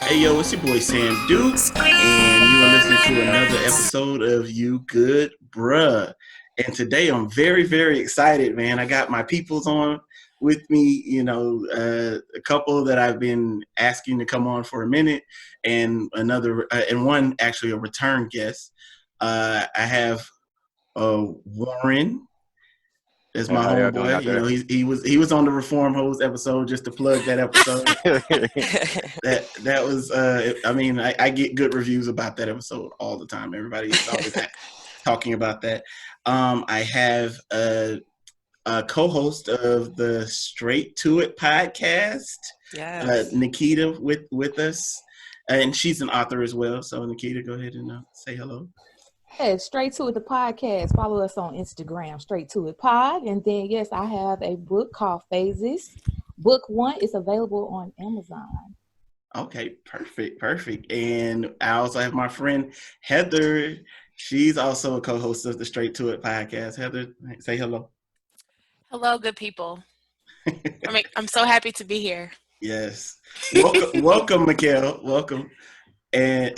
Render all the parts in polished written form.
Hey yo, it's your boy Sam Duke, and you are listening to another episode of You Good Bruh. And today I'm very, very excited, man. I got my peoples on with me, a couple that I've been asking to come on for a minute, and and one actually a return guest. I have Warren. That's my How y'all doing homeboy. out You know, there? he was on the Reform Hose episode, just to plug that episode. That was I get good reviews about that episode all the time. Everybody is always talking about that. I have a co-host of the Straight to It podcast, Yes. Nikita, with us, and she's an author as well. So Nikita, go ahead and say hello. Hey, Straight to It, the podcast. Follow us on Instagram, Straight to It Pod. And then, yes, I have a book called Phases. Book 1 is available on Amazon. Okay, perfect. And I also have my friend Heather. She's also a co-host of the Straight to It podcast. Heather, say hello. Hello, good people. I'm so happy to be here. Yes. Welcome, Mikhail. Welcome. And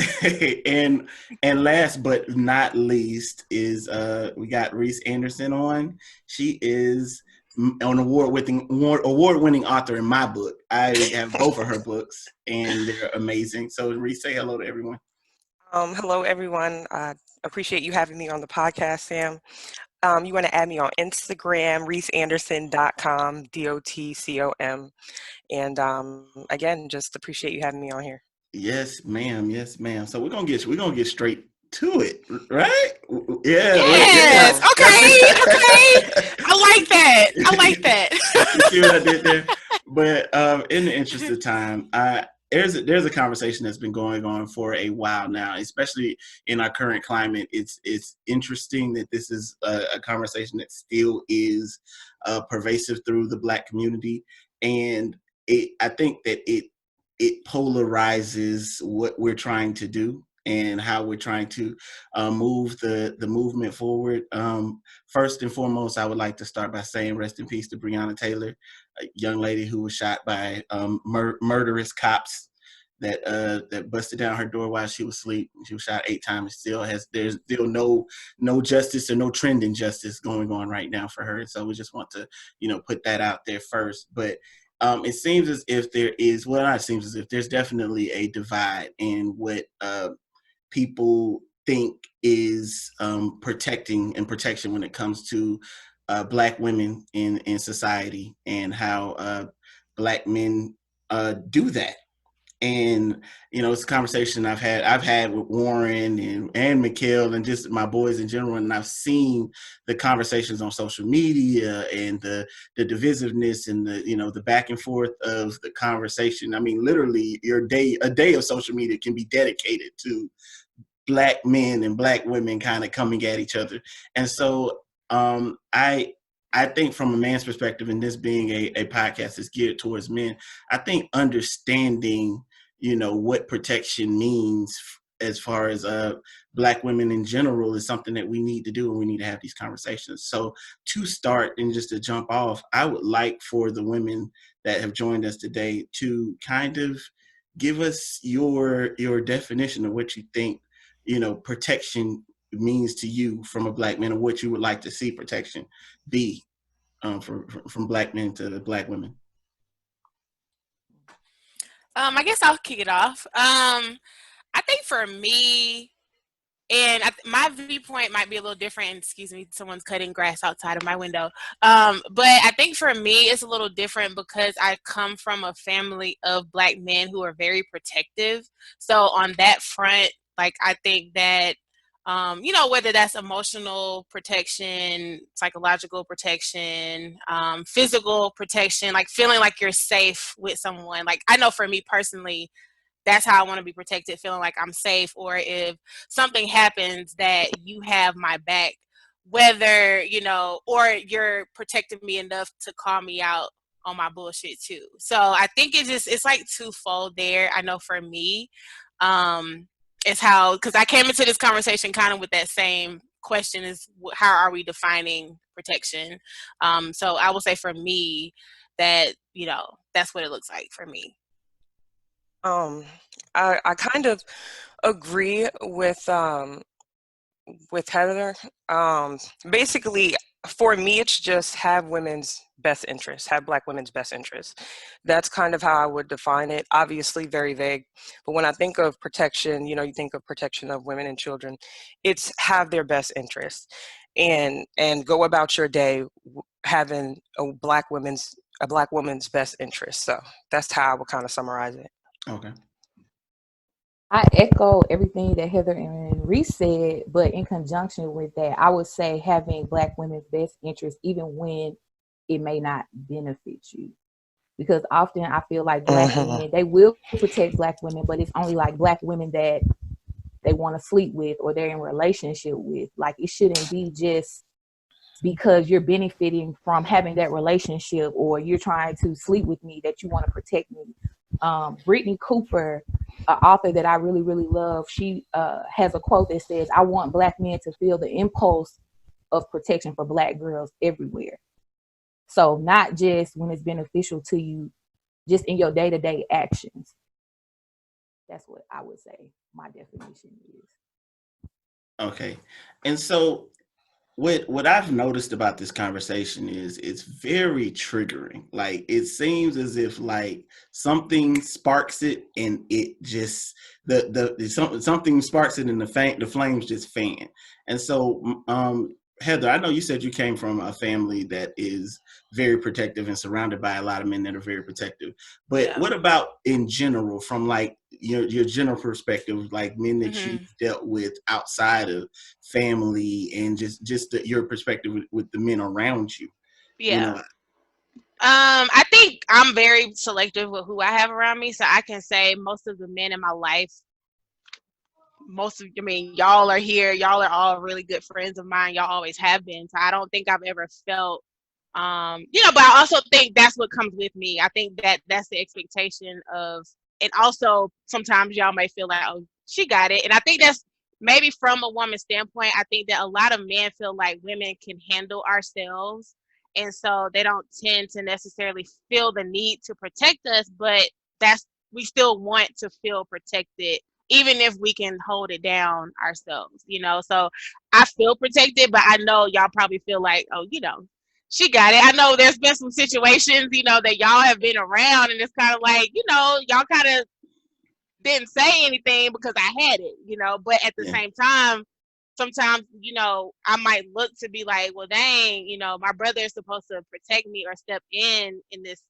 and last but not least is we got Reese Anderson on. She is an award-winning author in my book. I have both of her books, and they're amazing. So Reese, say hello to everyone. Hello, everyone. Appreciate you having me on the podcast, Sam. You want to add me on Instagram, reeseanderson.com, DOTCOM. And again, just appreciate you having me on here. Yes, ma'am. Yes, ma'am. So we're gonna get straight to it, right? Yeah. Yes. Okay. I like that. You see what I did there? But in the interest of time, there's a conversation that's been going on for a while now, especially in our current climate. It's interesting that this is a conversation that still is pervasive through the Black community, and I think that it polarizes what we're trying to do and how we're trying to move the movement forward. First and foremost, I would like to start by saying rest in peace to Brianna Taylor, a young lady who was shot by murderous cops that busted down her door while she was asleep. She was shot 8 times. There's still no justice or no trend in justice going on right now for her. So we just want to put that out there first. But it seems as if there's definitely a divide in what people think is protection when it comes to Black women in society, and how Black men do that. And it's a conversation I've had with Warren and Mikhail and just my boys in general, and I've seen the conversations on social media and the divisiveness and the back and forth of the conversation. I mean, literally, a day of social media can be dedicated to Black men and Black women kind of coming at each other. And so I think from a man's perspective, and this being a podcast that's geared towards men, I think understanding, what protection means as far as Black women in general is something that we need to do, and we need to have these conversations. So to start and just to jump off, I would like for the women that have joined us today to kind of give us your definition of what you think, protection means to you from a Black man, or what you would like to see protection be from Black men to Black women. I guess I'll kick it off. I think for me, and my viewpoint might be a little different. Excuse me, someone's cutting grass outside of my window. But I think for me, it's a little different because I come from a family of Black men who are very protective. So on that front, like I think that, whether that's emotional protection, psychological protection, physical protection, like feeling like you're safe with someone. Like I know for me personally, that's how I want to be protected, feeling like I'm safe, or if something happens that you have my back, whether, or you're protecting me enough to call me out on my bullshit too. So I think it's like twofold there. I know for me, it's how, because I came into this conversation kind of with that same question, is how are we defining protection? So I will say for me that, that's what it looks like for me. I kind of agree with Heather. Basically, for me, it's just have women's best interests, have Black women's best interests. That's kind of how I would define it. Obviously, very vague. But when I think of protection, you think of protection of women and children, it's have their best interests and go about your day having a Black woman's best interest. So that's how I would kind of summarize it. Okay. I echo everything that Heather and Reese said, but in conjunction with that, I would say having Black women's best interest, even when it may not benefit you. Because often I feel like Black women, they will protect Black women, but it's only like Black women that they want to sleep with or they're in relationship with. Like, it shouldn't be just because you're benefiting from having that relationship or you're trying to sleep with me that you want to protect me. Brittany Cooper, an author that I really, really love, she has a quote that says, "I want Black men to feel the impulse of protection for Black girls everywhere." So not just when it's beneficial to you, just in your day-to-day actions. That's what I would say my definition is. Okay. And so what I've noticed about this conversation is it's very triggering. Like, it seems as if like something sparks it and it just something sparks it and the flames just fan. And so Heather, I know you said you came from a family that is very protective and surrounded by a lot of men that are very protective. But what about in general, from like your general perspective, like men that you've dealt with outside of family and just your perspective with the men around you? I think I'm very selective with who I have around me, so I can say most of the men in my life, y'all are here, y'all are all really good friends of mine, y'all always have been, so I don't think I've ever felt but I also think that's what comes with me. I think that's the expectation of, and also sometimes y'all may feel like, oh, she got it. And I think that's maybe from a woman's standpoint. I think that a lot of men feel like women can handle ourselves. And so they don't tend to necessarily feel the need to protect us, but we still want to feel protected, even if we can hold it down ourselves, So I feel protected, but I know y'all probably feel like, oh, she got it. I know there's been some situations, that y'all have been around, and it's kind of like, y'all kind of didn't say anything because I had it, but at the same time, sometimes, I might look to be like, well, dang, my brother is supposed to protect me or step in this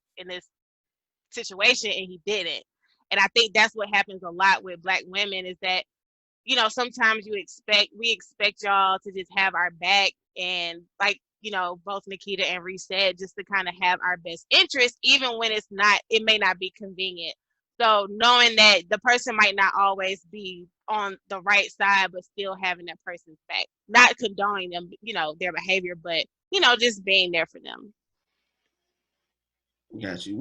situation, and he didn't. And I think that's what happens a lot with Black women is that, sometimes we expect y'all to just have our back and like, both Nikita and Reese said, just to kind of have our best interest, even when it may not be convenient. So knowing that the person might not always be on the right side, but still having that person's back, not condoning them, their behavior, but, just being there for them. Got you.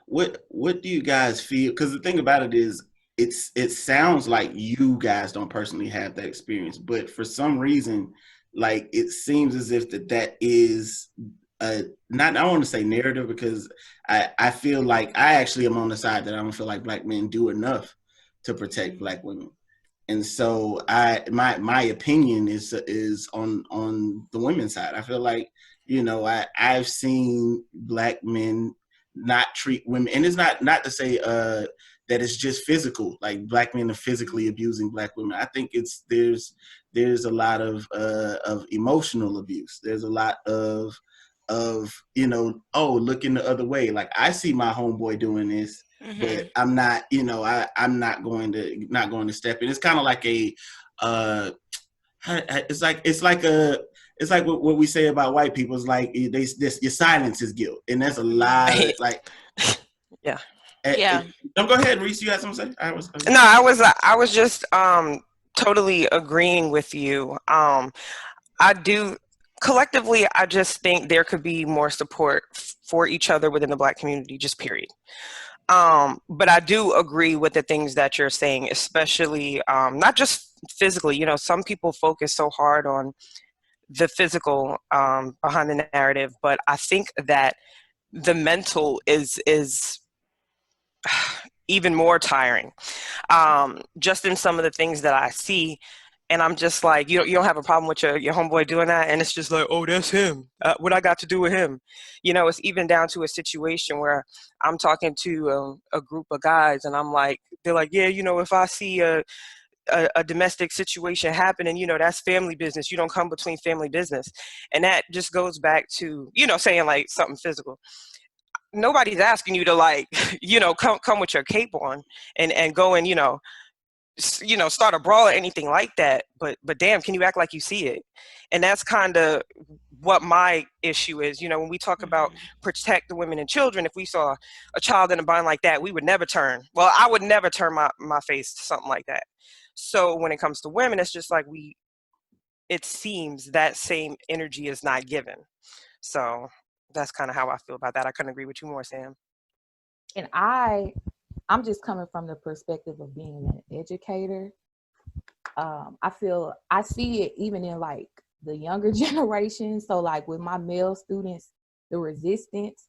What do you guys feel? Because the thing about it is, it sounds like you guys don't personally have that experience, but for some reason, like, it seems as if that is not, I don't want to say narrative, because I feel like I actually am on the side that I don't feel like Black men do enough to protect Black women. And so my opinion is on the women's side. I feel like, I've seen Black men not treat women, and it's not to say that it's just physical, like Black men are physically abusing Black women. I think there's a lot of emotional abuse. There's a lot of looking the other way. Like, I see my homeboy doing this, but I'm not, I'm not going to step in. It's kind of like it's like what we say about white people. It's like your silence is guilt, and that's a lot of like. Yeah. Don't go ahead, Reese. You had something to say? No, I was just totally agreeing with you. Collectively, I just think there could be more support for each other within the Black community, just period. But I do agree with the things that you're saying, especially not just physically. Some people focus so hard on the physical behind the narrative, but I think that the mental is even more tiring. Just in some of the things that I see, and I'm just like, you don't have a problem with your homeboy doing that, and it's just like, oh, that's him. What I got to do with him? It's even down to a situation where I'm talking to a group of guys, and I'm like, they're like, yeah, if I see a domestic situation happening, that's family business. You don't come between family business. And that just goes back to, saying like something physical. Nobody's asking you to like, come with your cape on and go and, start a brawl or anything like that. But damn, can you act like you see it? And that's kind of what my issue is. When we talk about protect the women and children, if we saw a child in a bind like that, we would never turn. Well, I would never turn my face to something like that. So when it comes to women, it's just like it seems that same energy is not given. So that's kind of how I feel about that. I couldn't agree with you more, Sam. And I'm just coming from the perspective of being an educator. I see it even in like the younger generation. So like with my male students, the resistance.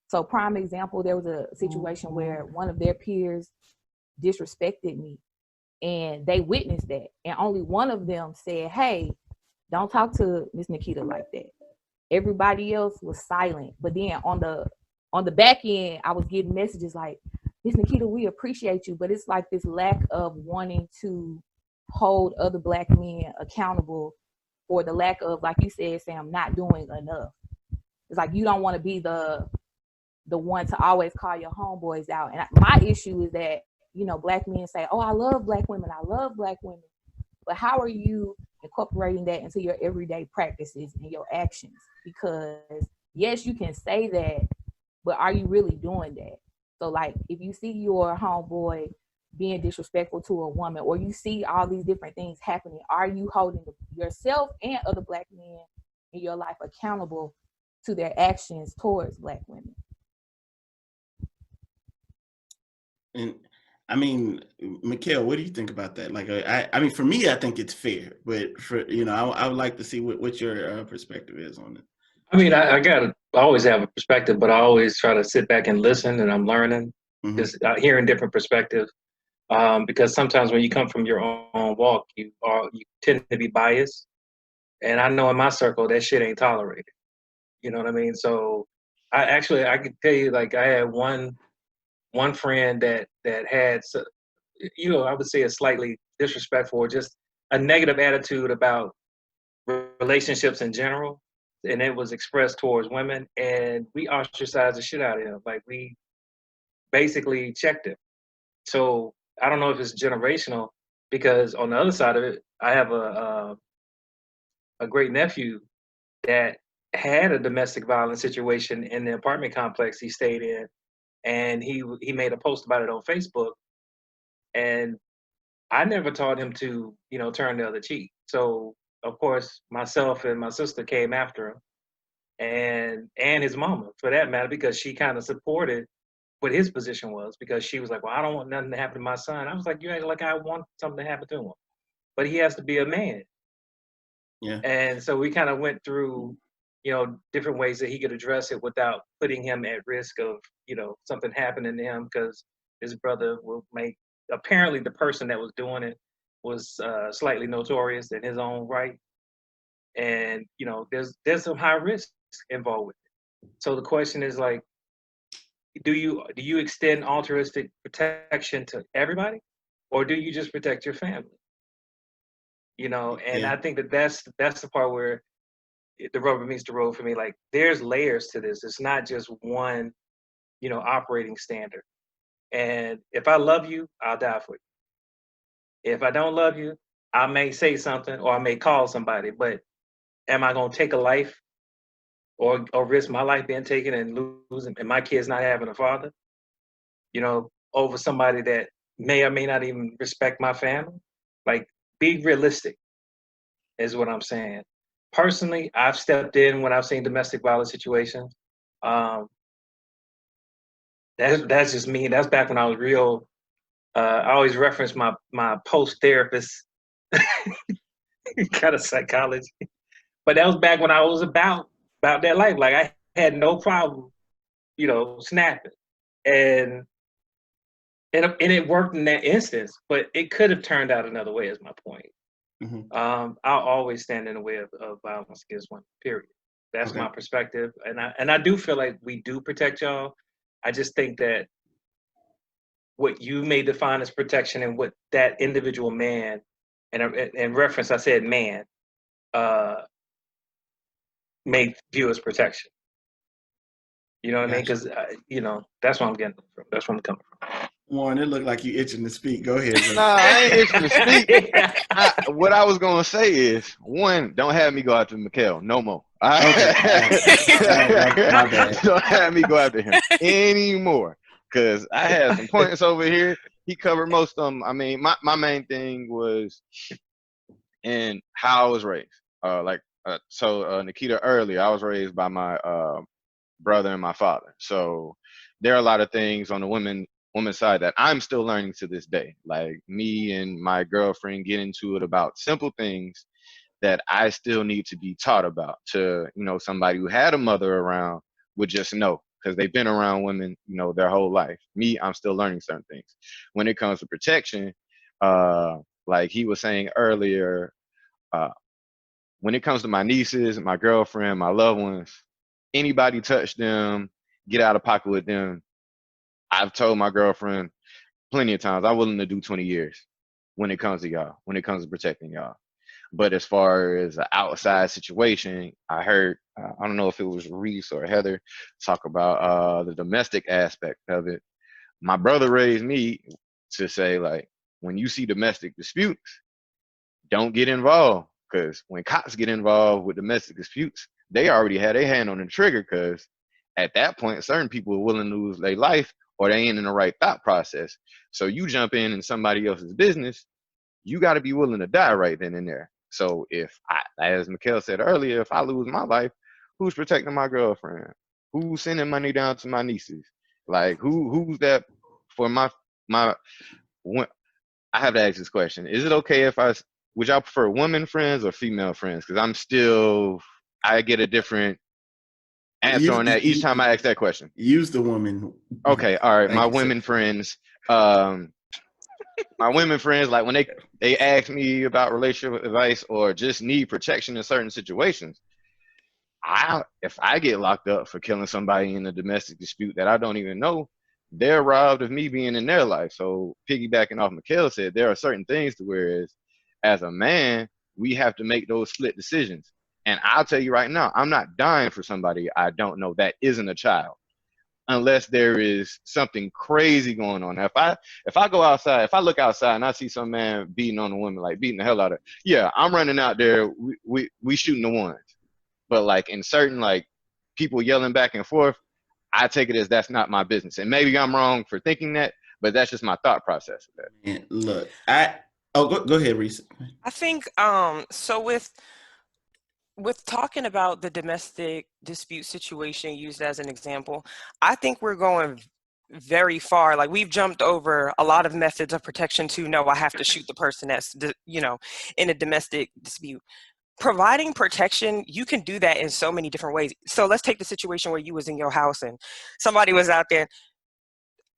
So prime example, there was a situation where one of their peers disrespected me, and they witnessed that. And only one of them said, hey, don't talk to Miss Nikita like that. Everybody else was silent. But then on the back end, I was getting messages like, Miss Nikita, we appreciate you. But it's like this lack of wanting to hold other Black men accountable for the lack of, like you said, Sam, not doing enough. It's like you don't want to be the one to always call your homeboys out. And my issue is that, Black men say, oh, I love Black women. I love Black women. But how are you incorporating that into your everyday practices and your actions? Because yes, you can say that, but are you really doing that? So like if you see your homeboy being disrespectful to a woman, or you see all these different things happening, are you holding yourself and other Black men in your life accountable to their actions towards Black women? And I mean, Mikhail, what do you think about that? Like, I mean, for me, I think it's fair, but for I would like to see what your perspective is on it. I mean, I always have a perspective, but I always try to sit back and listen, and I'm learning, just hearing different perspectives. Because sometimes when you come from your own walk, you tend to be biased, and I know in my circle that shit ain't tolerated. You know what I mean? So I can tell you, like, I had one friend that had, I would say a slightly disrespectful or just a negative attitude about relationships in general, and it was expressed towards women, and we ostracized the shit out of him. Like, we basically checked him. So I don't know if it's generational, because on the other side of it, I have a great nephew that had a domestic violence situation in the apartment complex he stayed in, and he made a post about it on Facebook, and I never taught him to, turn the other cheek. So of course, myself and my sister came after him, and his mama, for that matter, because she kind of supported what his position was, because she was like, well, I don't want nothing to happen to my son. I was like, you act like I want something to happen to him, but he has to be a man. Yeah. And so we kind of went through, different ways that he could address it without putting him at risk of, something happening to him, because his brother will apparently the person that was doing it was slightly notorious in his own right. And, there's some high risk involved with it. So the question is, like, do you extend altruistic protection to everybody, or do you just protect your family? And I think that's the part where the rubber meets the road for me. Like, there's layers to this. It's not just one, operating standard. And if I love you, I'll die for you. If I don't love you, I may say something or I may call somebody, but am I going to take a life or risk my life being taken and losing, and my kids not having a father, over somebody that may or may not even respect my family? Like, be realistic is what I'm saying. Personally, I've stepped in when I've seen domestic violence situations. That's just me. That's back when I was real. I always reference my post-therapist kind of psychology. But that was back when I was about that life. Like, I had no problem, snapping. And and it worked in that instance, but it could have turned out another way. Is my point. I'll always stand in the way of violence against women. Period. That's my perspective, and I do feel like we do protect y'all. I just think that what you may define as protection and what that individual man, and in reference, I said man, may view as protection. You know what I mean? Because that's what I'm getting from. That's where I'm coming from. Warren, it looked like you itching to speak. Go ahead. Bro. Nah, I ain't itching to speak. What I was gonna say is, one, don't have me go after Mikhail no more. Okay. My bad. Don't have me go after him anymore, because I had some points over here. He covered most of them. I mean, my main thing was in how I was raised. So Nikita, earlier, I was raised by my brother and my father. So there are a lot of things on the women's side that I'm still learning to this day. Like me and my girlfriend get into it about simple things that I still need to be taught about. To somebody who had a mother around would just know, because they've been around women their whole life. Me, I'm still learning certain things. When it comes to protection, like he was saying earlier, when it comes to my nieces, my girlfriend, my loved ones, anybody touch them, get out of pocket with them. I've told my girlfriend plenty of times I'm willing to do 20 years when it comes to y'all, when it comes to protecting y'all. But as far as an outside situation, I heard, I don't know if it was Reese or Heather, talk about the domestic aspect of it. My brother raised me to say, like, when you see domestic disputes, don't get involved. Because when cops get involved with domestic disputes, they already had their hand on the trigger, because at that point, certain people are willing to lose their life, or they ain't in the right thought process. So you jump in somebody else's business, you got to be willing to die right then and there. So if as Mikhail said earlier, if I lose my life, who's protecting my girlfriend? Who's sending money down to my nieces? Like who's that for my I have to ask this question. Is it okay if would y'all prefer women friends or female friends? Because I get a different answer on that each time I ask that question. Use the woman. Okay, all right. My women friends, like when they ask me about relationship advice or just need protection in certain situations, if I get locked up for killing somebody in a domestic dispute that I don't even know, they're robbed of me being in their life. So piggybacking off Mikhail said, there are certain things to where as a man, we have to make those split decisions. And I'll tell you right now, I'm not dying for somebody I don't know that isn't a child, unless there is something crazy going on. Now, if I go outside, if I look outside and I see some man beating on a woman, like beating the hell out of her, yeah, I'm running out there. We shooting the ones. But like in certain like people yelling back and forth, I take it as that's not my business. And maybe I'm wrong for thinking that, but that's just my thought process of that. And look, go ahead, Reese. I think so with talking about the domestic dispute situation used as an example, I think we're going very far. Like we've jumped over a lot of methods of protection to no, I have to shoot the person that's in a domestic dispute. Providing protection, you can do that in so many different ways. So let's take the situation where you was in your house and somebody was out there.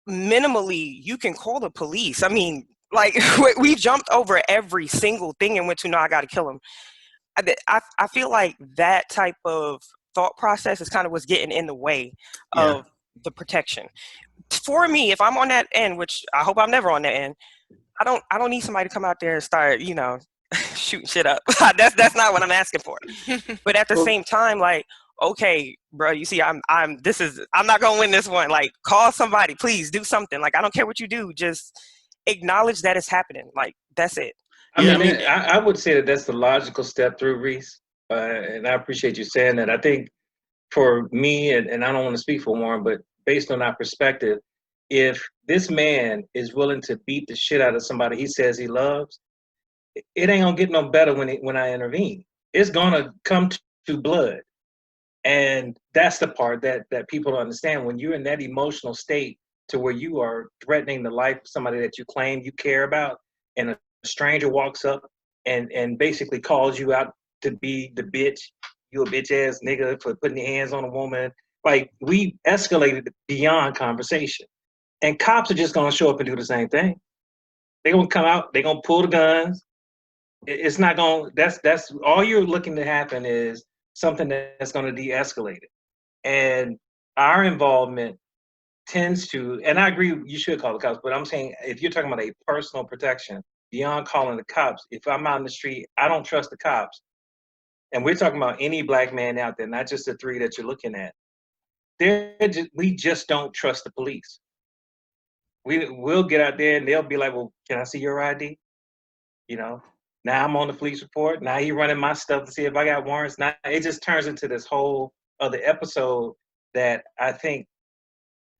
Minimally, you can call the police. I mean, like we jumped over every single thing and went to no, I got to kill him. I feel like that type of thought process is kind of what's getting in the way of the protection. For me, if I'm on that end, which I hope I'm never on that end, I don't need somebody to come out there and start, shooting shit up. That's not what I'm asking for. But at the same time, like, okay, bro, you see, I'm not gonna win this one. Like, call somebody, please do something. Like, I don't care what you do, just acknowledge that it's happening. Like, that's it. I would say that that's the logical step through, Reese, and I appreciate you saying that. I think for me, and I don't want to speak for Warren, but based on our perspective, if this man is willing to beat the shit out of somebody he says he loves, it ain't gonna get no better when I intervene. It's gonna come to blood, and that's the part that people don't understand. When you're in that emotional state to where you are threatening the life of somebody that you claim you care about, and a stranger walks up and basically calls you out to be the bitch, you a bitch ass nigga for putting your hands on a woman. Like, we escalated beyond conversation. And cops are just gonna show up and do the same thing. They're gonna come out, they're gonna pull the guns. It's not gonna, that's all you're looking to happen is something that's gonna de-escalate it. And our involvement tends to, and I agree you should call the cops, but I'm saying if you're talking about a personal protection, beyond calling the cops, if I'm out in the street, I don't trust the cops. And we're talking about any black man out there, not just the three that you're looking at. We just don't trust the police. We'll get out there and they'll be like, well, can I see your ID? You know, now I'm on the police report. Now he running my stuff to see if I got warrants. Now it just turns into this whole other episode that I think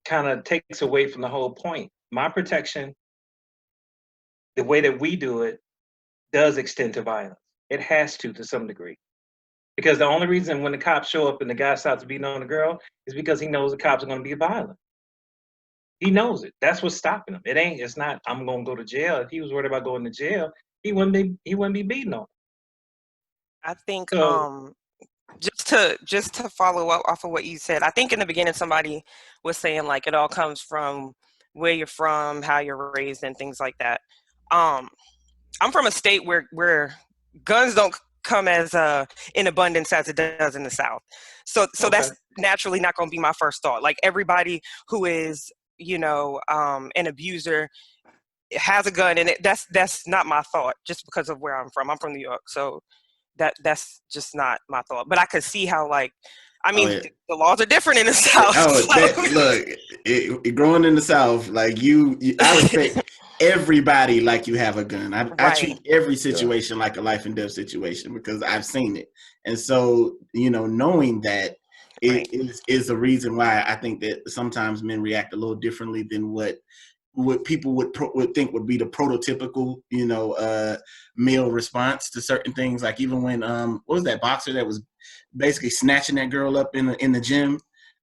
kind of takes away from the whole point. My protection, the way that we do it, does extend to violence. It has to some degree. Because the only reason when the cops show up and the guy starts beating on the girl is because he knows the cops are going to be violent. He knows it. That's what's stopping him. It's not, I'm going to go to jail. If he was worried about going to jail, he wouldn't be beating on him. I think So, just to follow up off of what you said, I think in the beginning somebody was saying like it all comes from where you're from, how you're raised, and things like that. I'm from a state where guns don't come as in abundance as it does in the South. So okay. That's naturally not going to be my first thought. Like everybody who is, an abuser has a gun, and that's not my thought just because of where I'm from. I'm from New York, so that's just not my thought. But I could see how, like, I mean, the laws are different in the South. Look, growing in the South, like I respect everybody like you have a gun. I treat every situation like a life and death situation because I've seen it. And so, knowing that is a reason why I think that sometimes men react a little differently than what people would think would be the prototypical, male response to certain things. Like even when what was that boxer that was basically snatching that girl up in the gym?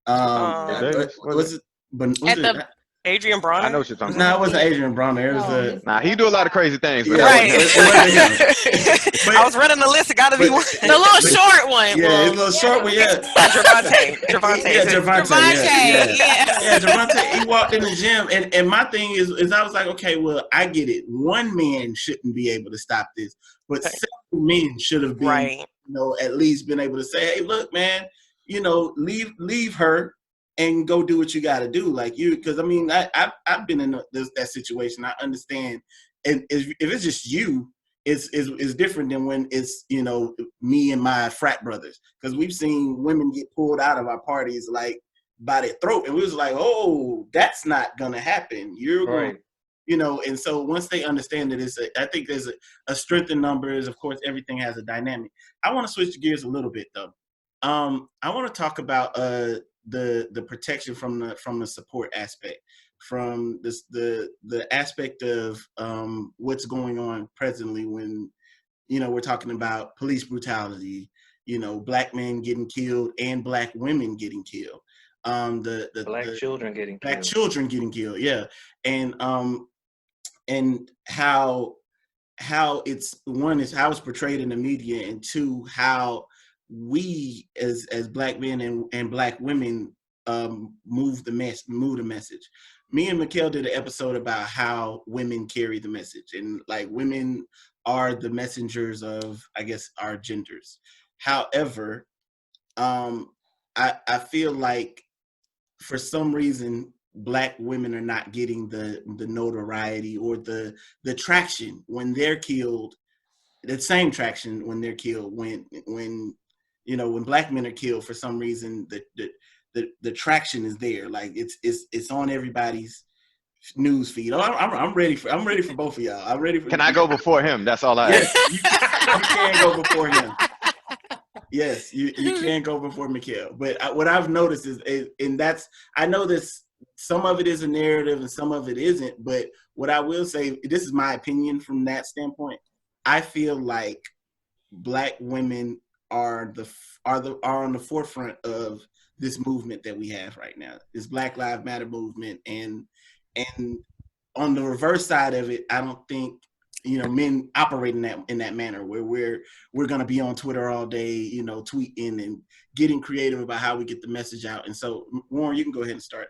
Was it Adrian Bronner? I know what you're talking about. No, it wasn't Adrian Bronner. It was he do a lot of crazy things, but it wasn't him. But, I was running the list. It got to be one. The little short one. Yeah, the little short one. Yeah, Javante. Yeah, Javante. He walked in the gym, and my thing is I was like, okay, well, I get it. One man shouldn't be able to stop this, but several men should have been, at least been able to say, hey, look, man, leave her and go do what you got to do, like because I mean, I've been in that situation. I understand, and if it's just you, it's different than when it's me and my frat brothers, because we've seen women get pulled out of our parties like by their throat, and we was like, oh, that's not gonna happen. You're right. And so once they understand that I think there's a strength in numbers. Of course, everything has a dynamic. I want to switch gears a little bit though. I want to talk about the protection from the support aspect, from the aspect of what's going on presently when we're talking about police brutality, black men getting killed and black women getting killed, black children getting killed, yeah, and how it's, one is how it's portrayed in the media, and two, how we as black men and black women move the message. Me and Mikhail did an episode about how women carry the message, and like women are the messengers of, I guess, our genders. However, I feel like for some reason black women are not getting the notoriety or the traction when they're killed, the same traction when they're killed. When black men are killed, for some reason the traction is there. Like it's on everybody's news feed. I'm ready for both of y'all. I'm ready for. Can I go before him? That's all I ask. Yes, you can go before him. Yes, you can go before Mikhail. But what I've noticed is, and that's, I know this, some of it is a narrative and some of it isn't, but what I will say, this is my opinion from that standpoint, I feel like black women are on the forefront of this movement that we have right now, this Black Lives Matter movement, and on the reverse side of it, I don't think men operate in that manner where we're gonna be on Twitter all day, tweeting and getting creative about how we get the message out. And so, Warren, you can go ahead and start.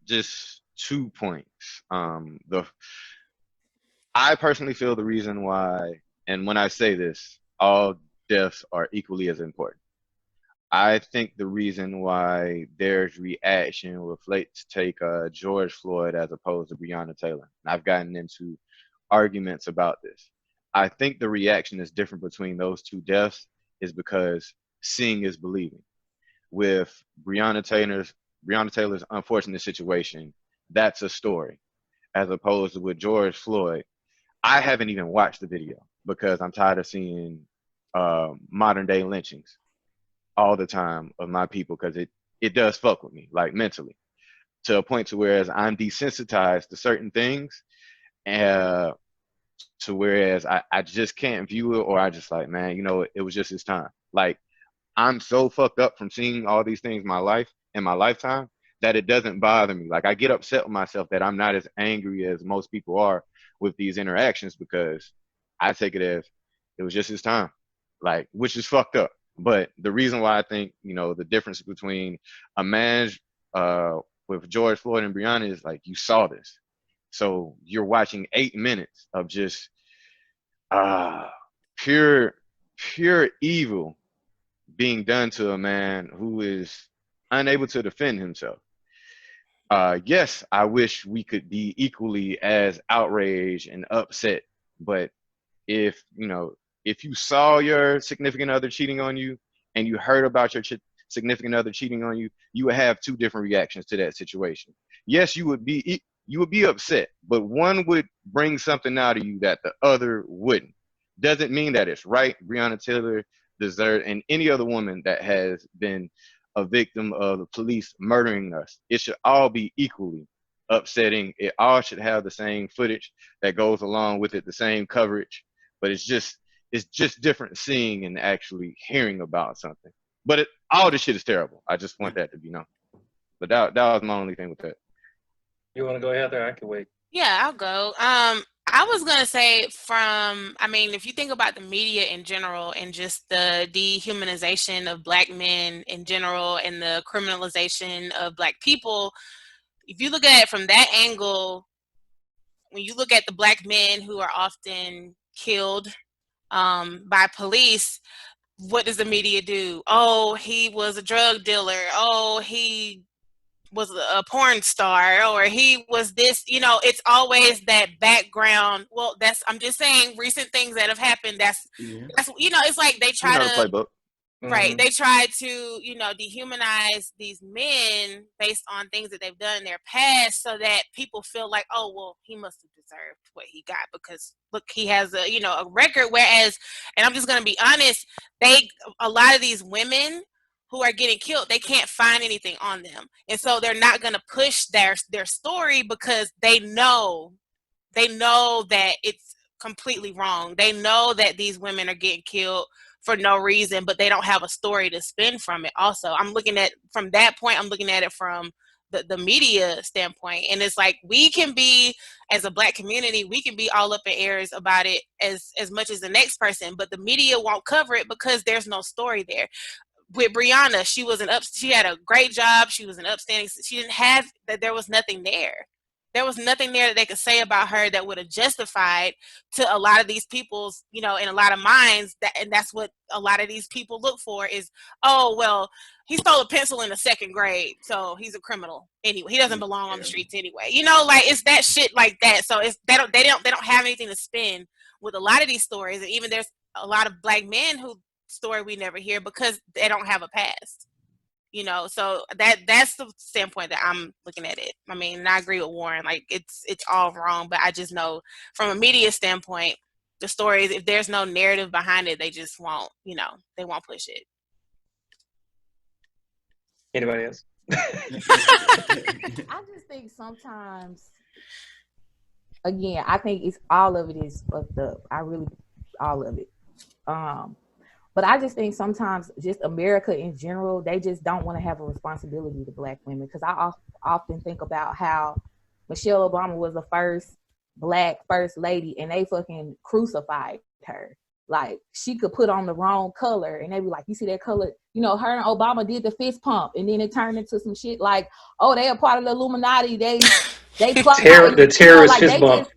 Just 2 points. I personally feel the reason why, and when I say this, all deaths are equally as important. I think the reason why there's reaction with let's take George Floyd as opposed to Breonna Taylor. And I've gotten into arguments about this. I think the reaction is different between those 2 deaths is because seeing is believing. With Breonna Taylor's unfortunate situation, that's a story. As opposed to with George Floyd, I haven't even watched the video because I'm tired of seeing modern day lynchings all the time of my people, because it does fuck with me, like mentally, to a point to whereas I'm desensitized to certain things, to whereas I just can't view it, or I just like, man, you know, it was just his time. Like, I'm so fucked up from seeing all these things in my lifetime that it doesn't bother me. Like, I get upset with myself that I'm not as angry as most people are with these interactions, because I take it as it was just his time, like, which is fucked up. But the reason why I think, you know, the difference between a man with George Floyd and Breonna is like, you saw this. So you're watching 8 minutes of just pure evil being done to a man who is unable to defend himself. Yes, I wish we could be equally as outraged and upset, but if you saw your significant other cheating on you and you heard about your significant other cheating on you, you would have 2 different reactions to that situation. Yes, you would be upset, but one would bring something out of you that the other wouldn't. Doesn't mean that it's right. Breonna Taylor deserved, and any other woman that has been a victim of the police murdering us, it should all be equally upsetting. It all should have the same footage that goes along with it, the same coverage. But it's just different seeing and actually hearing about something. But all this shit is terrible. I just want that to be known. But that was my only thing with that. You want to go, Heather? I can wait. Yeah, I'll go. I was gonna say if you think about the media in general and just the dehumanization of Black men in general and the criminalization of Black people, if you look at it from that angle, when you look at the Black men who are often killed by police, what does the media do? Oh, he was a drug dealer. Oh, he was a porn star, or he was this, it's always that background. Well, I'm just saying recent things that have happened. That's it's like they try to playbook. Right. They try to, dehumanize these men based on things that they've done in their past, so that people feel like, oh, well, he must have deserved what he got because look, he has a record. Whereas, and I'm just going to be honest, a lot of these women who are getting killed, they can't find anything on them. And so they're not going to push their story because they know that it's completely wrong. They know that these women are getting killed for no reason, but they don't have a story to spin from it. Also, from that point, I'm looking at it from the media standpoint. And it's like, we can be, as a Black community, we can be all up in airs about it as much as the next person, but the media won't cover it because there's no story there. With Brianna, she had a great job. She was an upstanding. She didn't have that. There was nothing there. There was nothing there that they could say about her that would have justified to a lot of these people's, in a lot of minds, and that's what a lot of these people look for is, oh, well, he stole a pencil in the 2nd grade, so he's a criminal anyway. He doesn't belong on the streets anyway. Like, it's that shit like that. So they don't have anything to spin with a lot of these stories, and even there's a lot of Black men who story we never hear because they don't have a past. So that's the standpoint that I'm looking at it. I mean, and I agree with Warren, like it's all wrong, but I just know from a media standpoint, the stories, if there's no narrative behind it, they just won't, they won't push it. Anybody else? I just think sometimes, again, I think it's all of it is fucked up. All of it. But I just think sometimes just America in general, they just don't want to have a responsibility to Black women. Because I often think about how Michelle Obama was the first Black first lady and they fucking crucified her. Like, she could put on the wrong color and they be like, you see that color? Her and Obama did the fist pump and then it turned into some shit like, oh, they are part of the Illuminati. They They plot The terrorist fist they bump.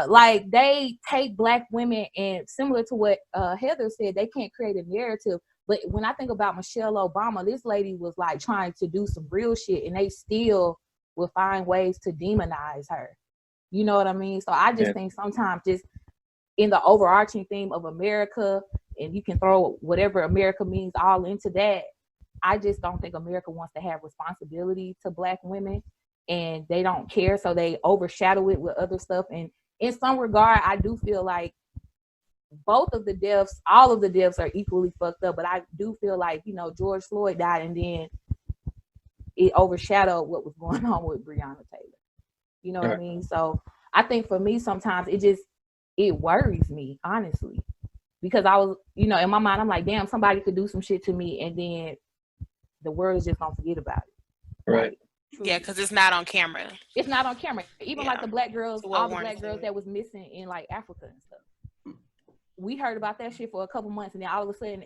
like they take black women, and similar to what Heather said, they can't create a narrative. But when I think about Michelle Obama, this lady was like trying to do some real shit, and they still will find ways to demonize her. You know what I mean? So I just think sometimes just in the overarching theme of America, and you can throw whatever America means all into that. I just don't think America wants to have responsibility to black women, and they don't care, so they overshadow it with other stuff. And in some regard, I do feel like both of the deaths, all of the deaths are equally fucked up, but I do feel like, you know, George Floyd died, and then it overshadowed what was going on with Breonna Taylor. You know what I mean? So I think for me, sometimes it worries me, honestly, because I was, you know, in my mind, I'm like, damn, somebody could do some shit to me, and then the world is just gonna forget about it. Right. Yeah, because it's not on camera. It's not on camera. Even like the black girls, So all the black girls that was missing in like Africa and stuff. We heard about that shit for a couple months, and then all of a sudden,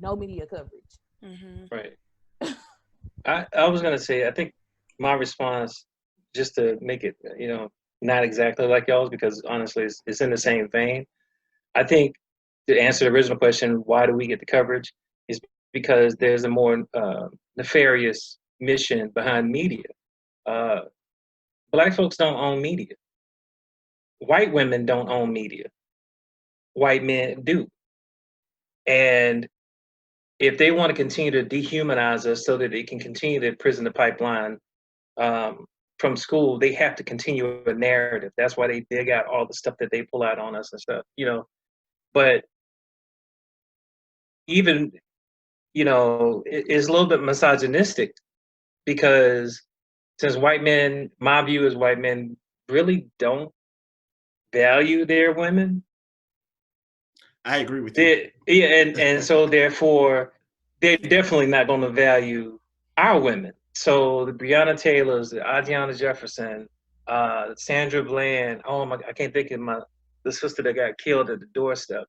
no media coverage. Mm-hmm. Right. I was gonna say, I think my response, just to make it, you know, not exactly like y'all's, because honestly, it's in the same vein. I think to answer the original question, why do we get the coverage, is because there's a more nefarious mission behind media. Black folks don't own media. White women don't own media. White men do. And if they want to continue to dehumanize us so that they can continue to prison the pipeline from school, they have to continue a narrative. That's why they dig out all the stuff that they pull out on us and stuff, you know. But even, you know, it's a little bit misogynistic, because since white men, my view is white men really don't value their women. I agree with you. And so therefore, they're definitely not going to value our women. So the Breonna Taylors, the Adriana Jefferson, Sandra Bland. Oh my! I can't think of the sister that got killed at the doorstep,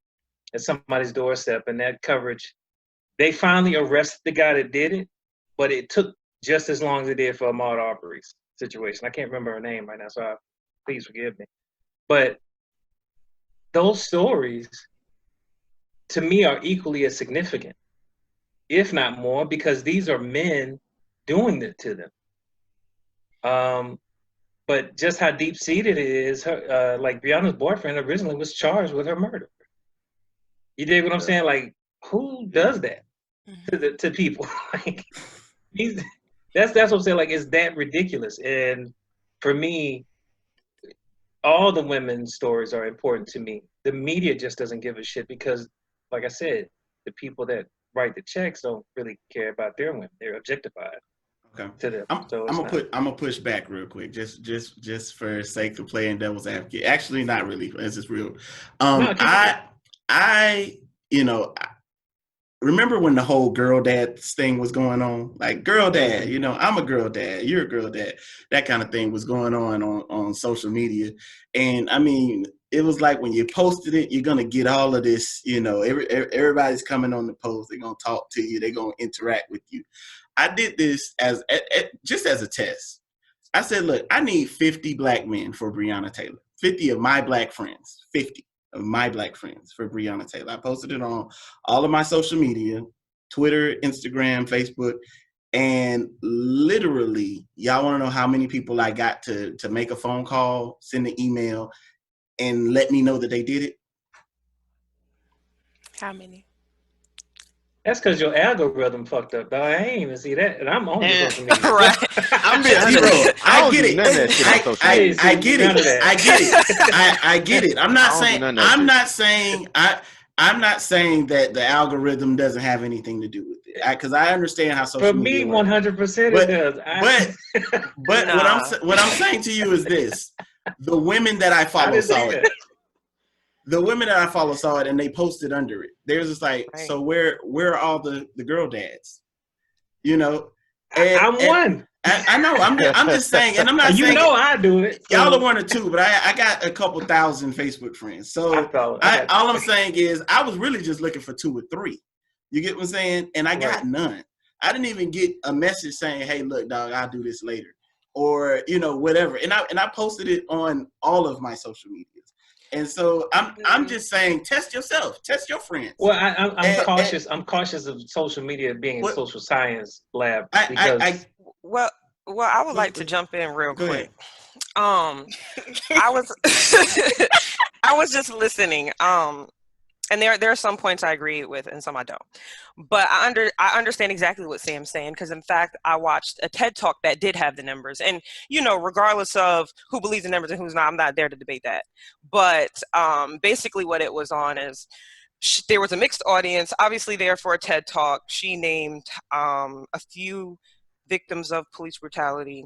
at somebody's doorstep, and that coverage. They finally arrested the guy that did it, but it took just as long as it did for Ahmaud Arbery's situation. I can't remember her name right now, so please forgive me. But those stories, to me, are equally as significant, if not more, because these are men doing it to them. But just how deep-seated it is, like Breonna's boyfriend originally was charged with her murder. You dig what I'm saying? Like, who does that to people? Like, that's what I'm saying. Like, it's that ridiculous. And for me, all the women's stories are important to me. The media just doesn't give a shit because, like I said, the people that write the checks don't really care about their women. They're objectified. Okay. To them. I'm gonna push back real quick, just for sake of playing devil's advocate. Actually, not really. This is real. I you know, remember when the whole girl dad thing was going on? Like, girl dad, you know, I'm a girl dad, you're a girl dad. That kind of thing was going on social media. And I mean, it was like when you posted it, you're gonna get all of this, you know, everybody's coming on the post, they're gonna talk to you, they're gonna interact with you. I did this just as a test. I said, look, I need 50 black men for Breonna Taylor. 50 of my black friends. 50 of my black friends for Breonna Taylor. I posted it on all of my social media, Twitter, Instagram, Facebook, and literally, y'all want to know how many people I got to make a phone call, send an email, and let me know that they did it? How many? That's because your algorithm fucked up, dog. I ain't even see that, and I'm on your social media. Right. I'm being zero. I get it. I get it. I get it. I'm not saying that the algorithm doesn't have anything to do with it, because I understand how social media works. For me, 100% it does. But what I'm saying to you is this: the women that I follow saw it. The women that I follow saw it, and they posted under it. They're just like, so where are all the girl dads? You know, I'm one. I know. I'm just saying, and I'm not saying. You know, I do it. So. Y'all are one or two, but I got a couple thousand Facebook friends. So all I'm saying is, I was really just looking for 2 or 3. You get what I'm saying? And I got none. I didn't even get a message saying, "Hey, look, dog, I'll do this later." or whatever. And I posted it on all of my social medias. And so I'm just saying, test yourself, test your friends. Well, I'm cautious. I'm cautious of social media being a social science lab because. Well, I would like to jump in real quick. I was I was just listening. And there are some points I agree with and some I don't. But I understand exactly what Sam's saying, because in fact I watched a TED Talk that did have the numbers. And regardless of who believes in numbers and who's not, I'm not there to debate that. But basically what it was on is there was a mixed audience, obviously there for a TED Talk. She named a few victims of police brutality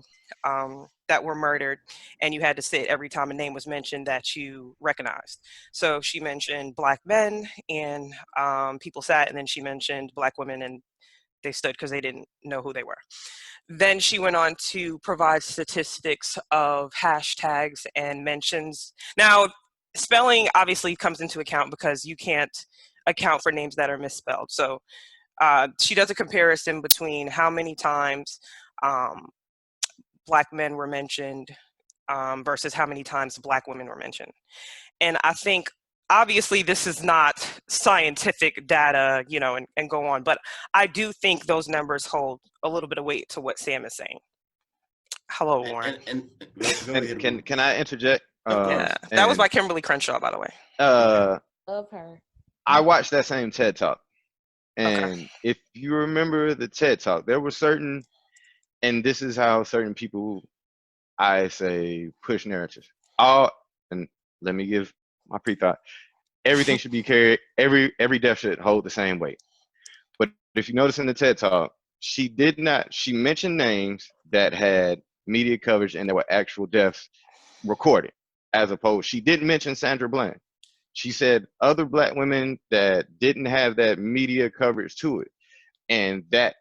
that were murdered, and you had to sit every time a name was mentioned that you recognized. So she mentioned Black men, and people sat, and then she mentioned Black women, and they stood because they didn't know who they were. Then she went on to provide statistics of hashtags and mentions. Now, spelling obviously comes into account because you can't account for names that are misspelled. So she does a comparison between how many times Black men were mentioned versus how many times Black women were mentioned. And I think obviously this is not scientific data, and go on, but I do think those numbers hold a little bit of weight to what Sam is saying. Hello, Warren. And go ahead. Can I interject? Yeah, that was by Kimberly Crenshaw, by the way. Love her. I watched that same TED Talk. And if you remember the TED Talk, there were certain, and this is how certain people, I say, push narratives. And let me give my pre-thought. Everything should be carried, every death should hold the same weight. But if you notice in the TED Talk, she mentioned names that had media coverage and there were actual deaths recorded, as opposed, she didn't mention Sandra Bland. She said other Black women that didn't have that media coverage to it. And that,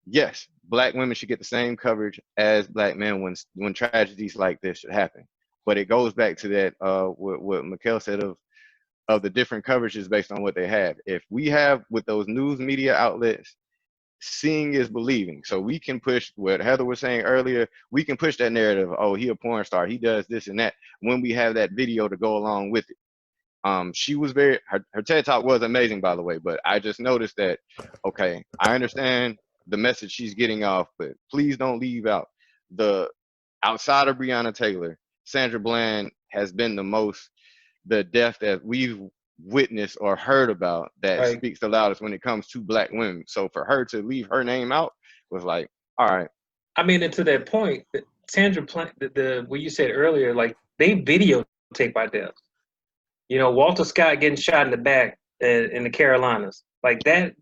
yes, Black women should get the same coverage as Black men when tragedies like this should happen. But it goes back to that, what Mikhail said of the different coverages based on what they have. If we have, with those news media outlets, seeing is believing. So we can push what Heather was saying earlier. We can push that narrative. Oh, he a porn star. He does this and that. When we have that video to go along with it. She was her TED Talk was amazing, by the way, but I just noticed that, okay, I understand the message she's getting off, but please don't leave out outside of Breonna Taylor, Sandra Bland has been the death that we've witnessed or heard about that speaks the loudest when it comes to Black women. So for her to leave her name out was like, all right. I mean, and to that point, Sandra Bland, what you said earlier, like they videotape our deaths. Walter Scott getting shot in the back in the Carolinas, like that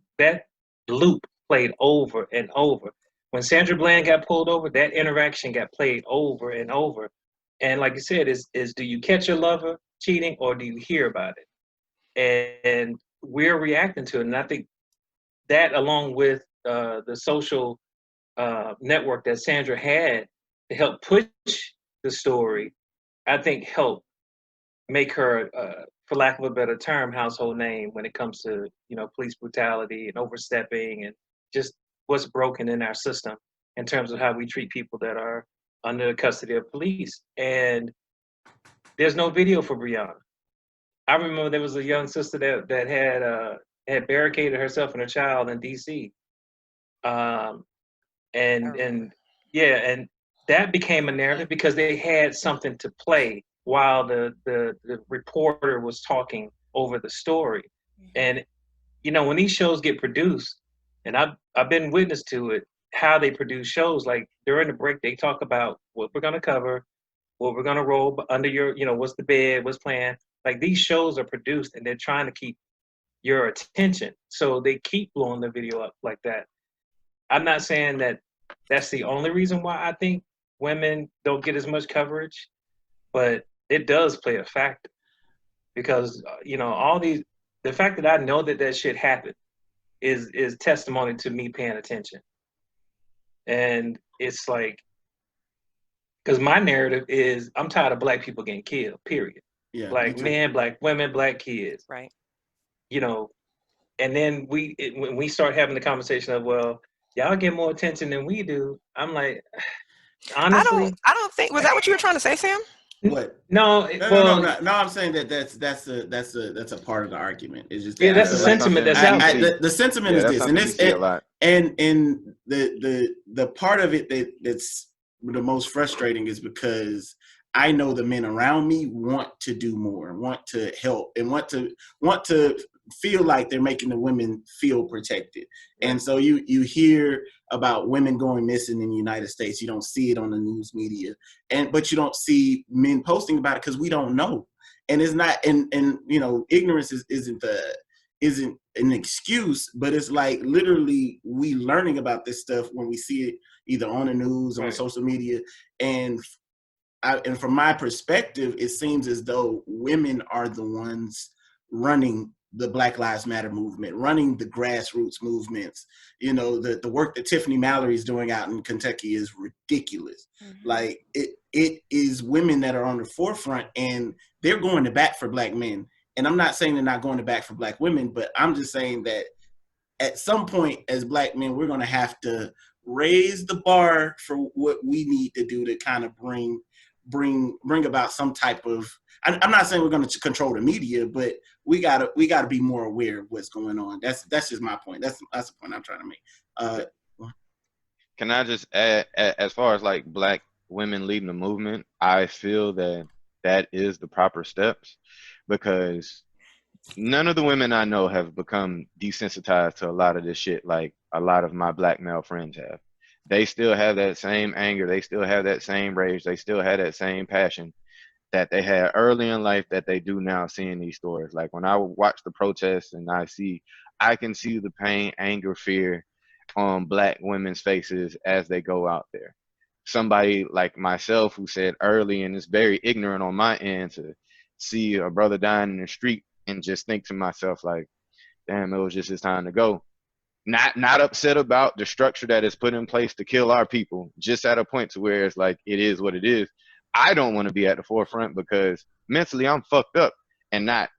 loop played over and over. When Sandra Bland got pulled over, that interaction got played over and over. And like you said, is do you catch your lover cheating or do you hear about it? And we're reacting to it. And I think that, along with the social network that Sandra had to help push the story, I think helped make her, for lack of a better term, household name when it comes to police brutality and overstepping and just what's broken in our system in terms of how we treat people that are under the custody of police. And there's no video for Brianna. I remember there was a young sister that had barricaded herself and her child in D.C. And that became a narrative because they had something to play while the reporter was talking over the story. And when these shows get produced, and I've been witness to it, how they produce shows, like during the break they talk about what we're going to cover, what we're going to roll under your, what's the bed, what's planned. Like these shows are produced and they're trying to keep your attention, so they keep blowing the video up like that. I'm not saying that that's the only reason why I think women don't get as much coverage, but it does play a factor because, the fact that I know that shit happened is testimony to me paying attention. And it's like, because my narrative is I'm tired of Black people getting killed, period. Yeah, Black men, Black women, Black kids. Right. And then when we start having the conversation of, well, y'all get more attention than we do, I'm like, honestly, I don't think, was that what you were trying to say, Sam? What? no. No. I'm saying that's a part of the argument. It's just that Yeah, I that's the feel like sentiment that's out there. the sentiment is that's this, and something we see a lot. and the part of it that's the most frustrating is because I know the men around me want to do more, want to help, and want to feel like they're making the women feel protected. Right. And so you hear about women going missing in the United States. You don't see it on the news media, but you don't see men posting about it because we don't know. And it's not, and ignorance isn't an excuse, but it's like literally we learning about this stuff when we see it either on the news, on social media, and from my perspective, it seems as though women are the ones running the Black Lives Matter movement, running the grassroots movements. The work that Tiffany Mallory is doing out in Kentucky is ridiculous. Mm-hmm. Like it is women that are on the forefront, and they're going to bat for Black men. And I'm not saying they're not going to bat for Black women, but I'm just saying that at some point as Black men, we're going to have to raise the bar for what we need to do to kind of bring about some type of, I'm not saying we're going to control the media, but we gotta be more aware of what's going on. That's just my point. That's the point I'm trying to make. Can I just add, as far as like Black women leading the movement, I feel that is the proper steps, because none of the women I know have become desensitized to a lot of this shit like a lot of my Black male friends have. They still have that same anger. They still have that same rage. They still have that same passion that they had early in life that they do now, seeing these stories. Like when I watch the protests and I can see the pain, anger, fear on Black women's faces as they go out there. Somebody like myself who said early, and it's very ignorant on my end, to see a brother dying in the street and just think to myself like, damn, it was just his time to go. Not upset about the structure that is put in place to kill our people, just at a point to where it's like, it is what it is. I don't want to be at the forefront because mentally I'm fucked up and not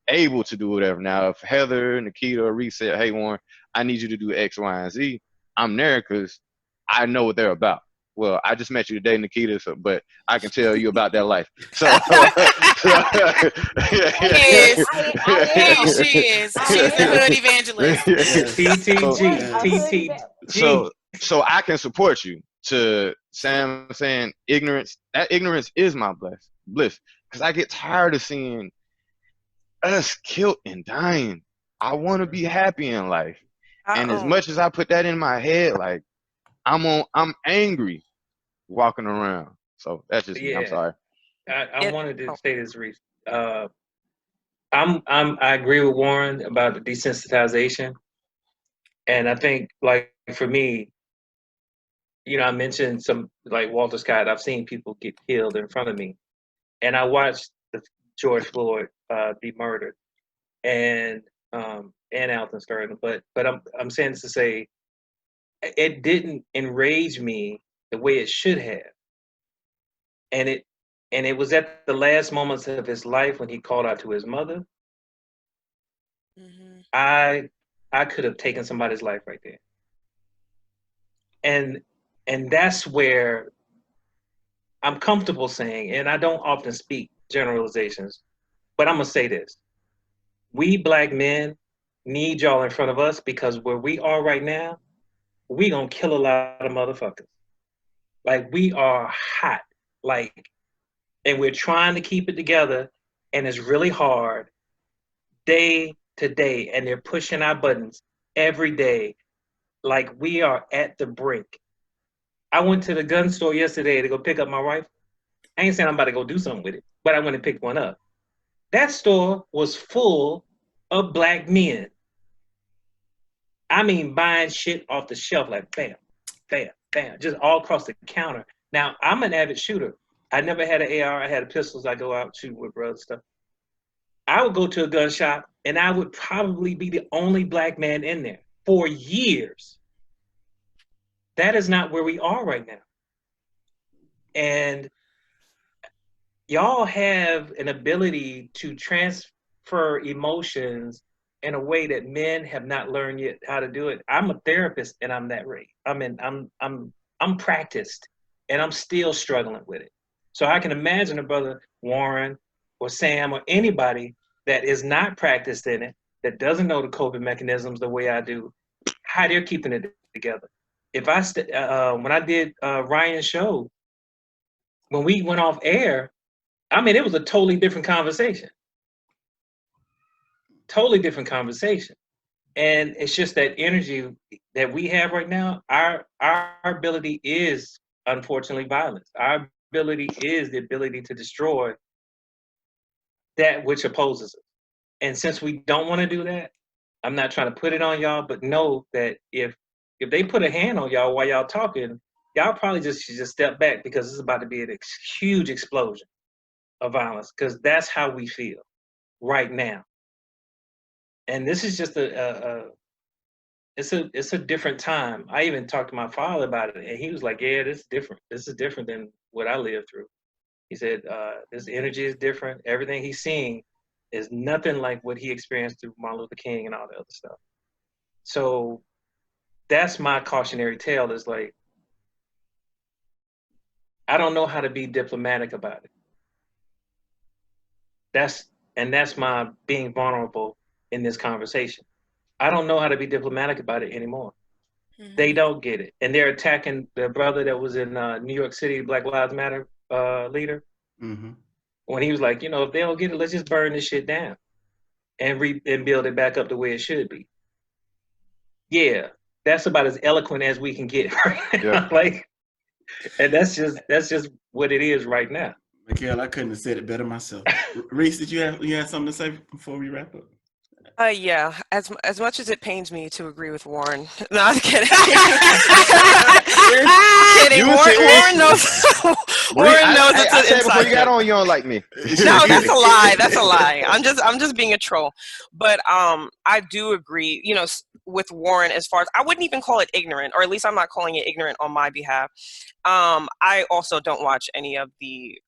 able to do whatever. Now, if Heather, Nikita, or Reese said, hey, Warren, I need you to do X, Y, and Z, I'm there because I know what they're about. Well, I just met you today, Nikita, but I can tell you about that life. So, she is. She's the hood evangelist. TTG. So I can support you. To Sam saying ignorance, that ignorance is my bliss, because I get tired of seeing us killed and dying. I want to be happy in life, and as much as I put that in my head, like I'm angry walking around. So that's just me. I'm sorry. I wanted to say this, Reese. I agree with Warren about the desensitization, and I think, like, for me, I mentioned some, like Walter Scott. I've seen people get killed in front of me, and I watched George Floyd be murdered, and Alton Sterling. But I'm saying this to say, it didn't enrage me the way it should have, and it was at the last moments of his life when he called out to his mother. Mm-hmm. I could have taken somebody's life right there, and that's where I'm comfortable saying, and I don't often speak generalizations, but I'm gonna say this: we Black men need y'all in front of us, because where we are right now, we gonna kill a lot of motherfuckers. Like, we are hot, like, and we're trying to keep it together, and it's really hard day to day, and they're pushing our buttons every day. Like, we are at the brink. I went to the gun store yesterday to go pick up my rifle. I ain't saying I'm about to go do something with it, but I went and picked one up. That store was full of Black men. I mean, buying shit off the shelf, like bam, bam, bam, just all across the counter. Now, I'm an avid shooter. I never had an AR. I had pistols. I go out shooting with brothers stuff. I would go to a gun shop, and I would probably be the only Black man in there for years. That is not where we are right now. And y'all have an ability to transfer emotions in a way that men have not learned yet how to do it. I'm a therapist, and I'm that way. I'm practiced, and I'm still struggling with it. So I can imagine a brother Warren or Sam or anybody that is not practiced in it, that doesn't know the coping mechanisms the way I do, how they're keeping it together. If I when I did Ryan's show, when we went off air, I mean, it was a totally different conversation. Totally different conversation. And it's just that energy that we have right now, our ability is, unfortunately, violence. Our ability is the ability to destroy that which opposes us. And since we don't want to do that, I'm not trying to put it on y'all, but know that if they put a hand on y'all while y'all talking, y'all probably should just step back, because it's about to be a huge explosion of violence, because that's how we feel right now. And this is just it's a different time. I even talked to my father about it, and he was like, yeah, this is different. This is different than what I lived through. He said, this energy is different. Everything he's seeing is nothing like what he experienced through Martin Luther King and all the other stuff. So that's my cautionary tale, is like, I don't know how to be diplomatic about it. That's my being vulnerable in this conversation. I don't know how to be diplomatic about it anymore. Mm-hmm. They don't get it. And they're attacking the brother that was in New York City, Black Lives Matter leader. Mm-hmm. When he was like, if they don't get it, let's just burn this shit down and build it back up the way it should be. Yeah, that's about as eloquent as we can get right now. Yeah. Like, and that's just what it is right now. Mikhail, I couldn't have said it better myself. Reese, did you have something to say before we wrap up? Yeah, as much as it pains me to agree with Warren. No, I'm kidding. Kidding. Warren knows. Warren knows it's an inside before you got on, you don't like me. No, that's a lie. That's a lie. I'm just being a troll. But I do agree. With Warren, as far as, I wouldn't even call it ignorant, or at least I'm not calling it ignorant on my behalf. I also don't watch any of the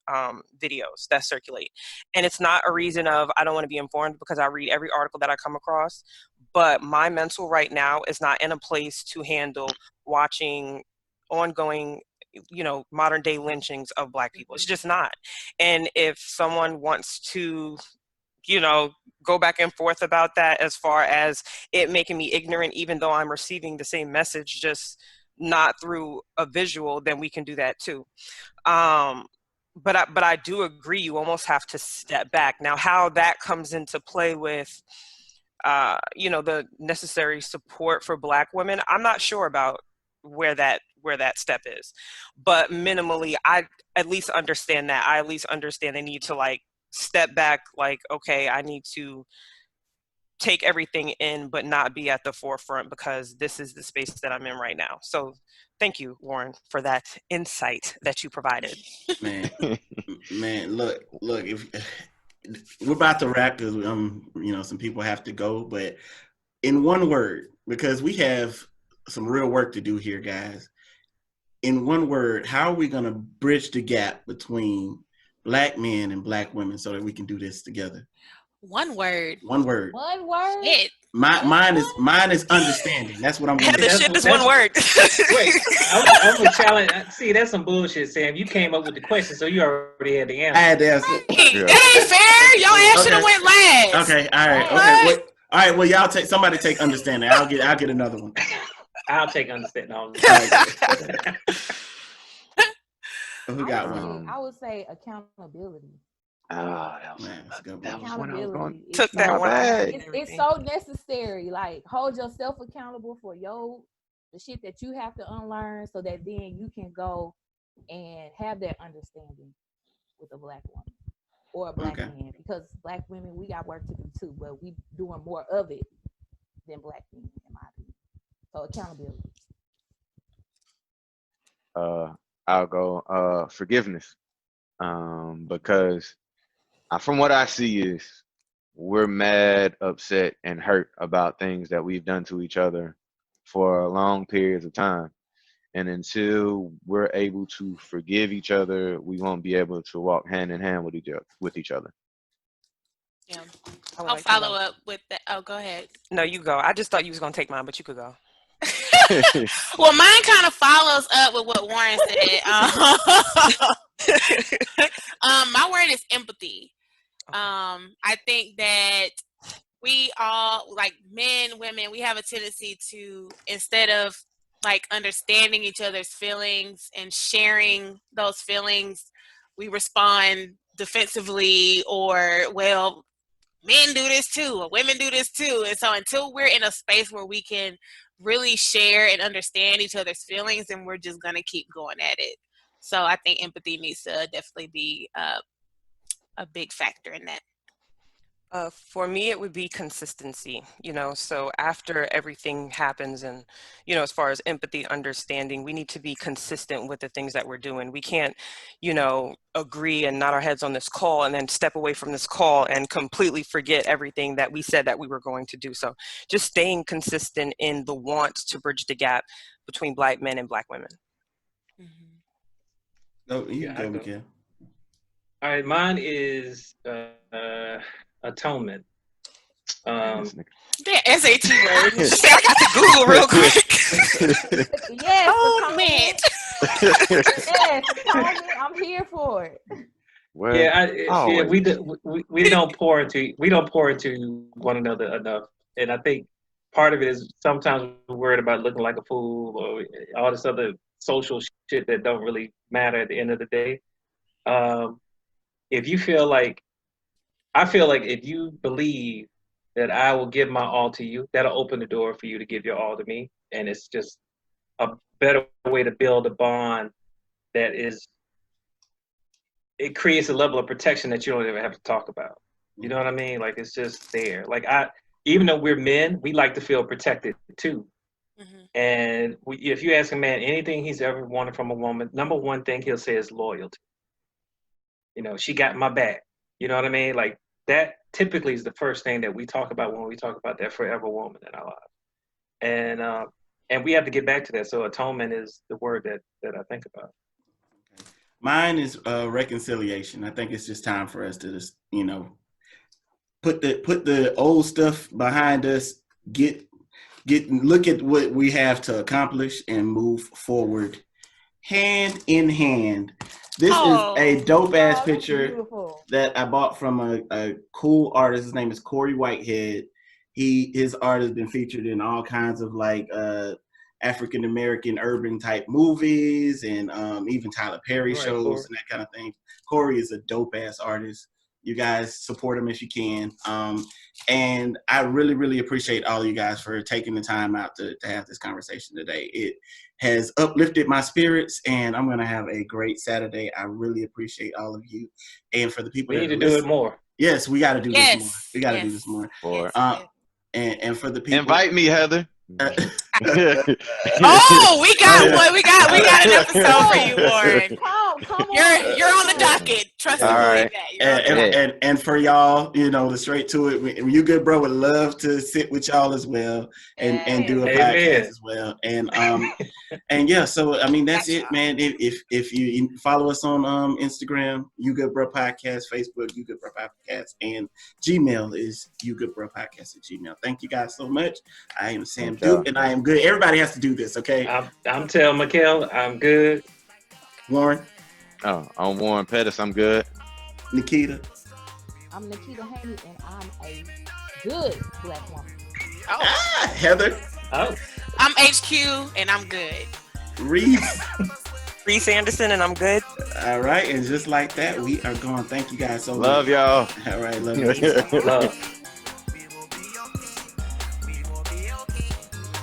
videos that circulate, and it's not a reason of I don't want to be informed, because I read every article that I come across. But my mental right now is not in a place to handle watching ongoing, modern day lynchings of Black people. It's just not. And if someone wants to, go back and forth about that, as far as it making me ignorant, even though I'm receiving the same message, just not through a visual, then we can do that too. But I do agree, you almost have to step back. Now, how that comes into play with, the necessary support for Black women, I'm not sure about where that step is. But minimally, I at least understand that. I at least understand the need to step back, okay, I need to take everything in, but not be at the forefront, because this is the space that I'm in right now. So thank you, Warren, for that insight that you provided. Man, look, if we're about to wrap, because some people have to go, but in one word, because we have some real work to do here, guys. In one word, how are we going to bridge the gap between Black men and Black women so that we can do this together? One word. One word. One word. Shit. Mine is understanding. That's what I'm going to do. The shit is one word. Wait, I'm a challenge. See, that's some bullshit, Sam. You came up with the question, so you already had the answer. I had the answer. Yeah. That ain't fair. Your answer should have went last. Okay. All right. Okay. Wait. All right. Well, somebody take understanding. I'll get another one. I'll take understanding. Who got one? I would say accountability. That was when I was going. Took that one. It's so necessary. Hold yourself accountable for the shit that you have to unlearn, so that then you can go and have that understanding with a Black woman or a Black man. Because Black women, we got work to do too, but we doing more of it than Black men, in my opinion. So accountability. I'll go forgiveness, because from what I see is we're mad, upset, and hurt about things that we've done to each other for long periods of time. And until we're able to forgive each other, we won't be able to walk hand in hand with each other. Yeah. I'll follow up with that. Oh, go ahead. No, you go. I just thought you was going to take mine, but you could go. Well, mine kind of follows up with what Warren said. My word is empathy. I think that we all, like men, women, we have a tendency to, instead of like understanding each other's feelings and sharing those feelings, we respond defensively, or, well, men do this too, or women do this too. And so until we're in a space where we can really share and understand each other's feelings, then we're just going to keep going at it. So I think empathy needs to definitely be a big factor in that. For me, it would be consistency, so after everything happens and, as far as empathy, understanding, we need to be consistent with the things that we're doing. We can't, agree and nod our heads on this call and then step away from this call and completely forget everything that we said that we were going to do. So just staying consistent in the want to bridge the gap between Black men and Black women. Oh, you can go, Mikhail. All right, mine is atonement. The SAT word. I got to Google real quick. Yes. Oh, man. Yes, atonement. I'm here for it. Well, yeah, we don't pour into one another enough, and I think part of it is sometimes we're worried about looking like a fool or all this other social shit that don't really matter at the end of the day. If you feel like, I feel like if you believe that I will give my all to you, that'll open the door for you to give your all to me. And it's just a better way to build a bond that is, it creates a level of protection that you don't even have to talk about. You know what I mean? Like, it's just there. Like, even though we're men, we like to feel protected too. And if you ask a man anything he's ever wanted from a woman, number one thing he'll say is loyalty. She got my back. You know what I mean? Like, that typically is the first thing that we talk about when we talk about that forever woman in our lives. And we have to get back to that. So atonement is the word that I think about. Mine is reconciliation. I think it's just time for us to just, put the old stuff behind us, look at what we have to accomplish and move forward hand in hand. This is a dope ass picture that I bought from a cool artist. His name is Corey Whitehead. His art has been featured in all kinds of like African American urban type movies and even Tyler Perry shows and that kind of thing. Corey is a dope ass artist. You guys support him if you can. And I really, really appreciate all you guys for taking the time out to have this conversation today. It has uplifted my spirits, and I'm going to have a great Saturday. I really appreciate all of you. And for the people we need to do it more. Yes, we got to do this more. We got to do this more. And for the people, invite me, Heather. We got an episode for you, Warren. Come You're on the docket. Trust me. Right. And for y'all, the straight to it. You good, bro, would love to sit with y'all as well and do a podcast as well. And yeah, so I mean that's it, man. If you follow us on Instagram, You Good Bro Podcast, Facebook, You Good Bro Podcast, and Gmail is You Good Bro Podcast at Gmail. Thank you guys so much. I am Sam Duke, and I am good. Everybody has to do this, okay? I'm telling Mikhail, I'm good. Warren. Oh, I'm Warren Pettis. I'm good. Nikita. I'm Nikita Haney, and I'm a good Black woman. Heather. I'm HQ, and I'm good. Reese Anderson, and I'm good. All right, and just like that, we are going. Thank you guys so much. Love y'all. All right, love you. Love.